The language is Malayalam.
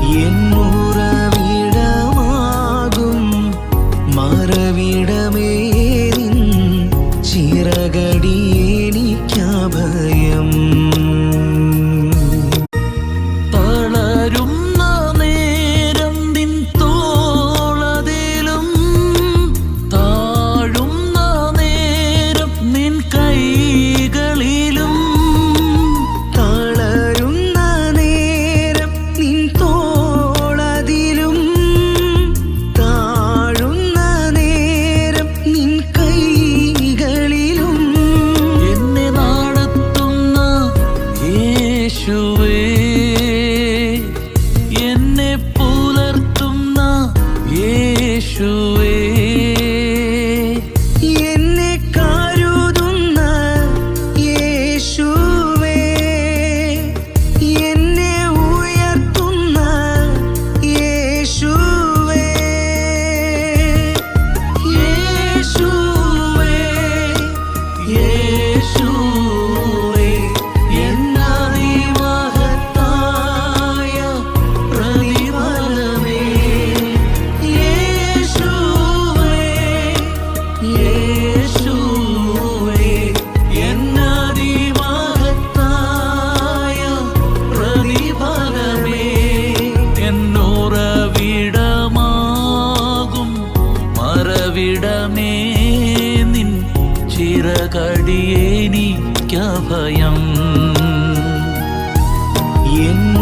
എന്നുറവിടമാകും മറവിടമേ നിൻ ചിറകടി എനിക്കഭയം. തളരുന്ന നേരം നിൻ തോളതിലും താഴുന്ന നേരം നിൻ കൈകളിലും. തളരുന്ന നേരം നിൻ തോളതിലും താഴുന്ന നേരം നിൻ കൈകളിലും. എന്നെ നടത്തുന്ന യേശുവേ, എന്നെ പുലർത്തുന്ന യേശുവേ, എന്നെ കരുതുന്ന യേശുവേ, എന്നെ ഉയർത്തുന്ന യേശുവേ. യേശുവേ, യേശുവേ, എന്നതിമഹത്തായ പ്രതിഫലമേ. യേശുവേ, യേശുവേ, എന്നതിമഹത്തായ പ്രതിഫലമേ. എന്നോറവിടമാകും മറവിടമേ നിൻ ചിറകടി എനിക്കഭയം. എന്നു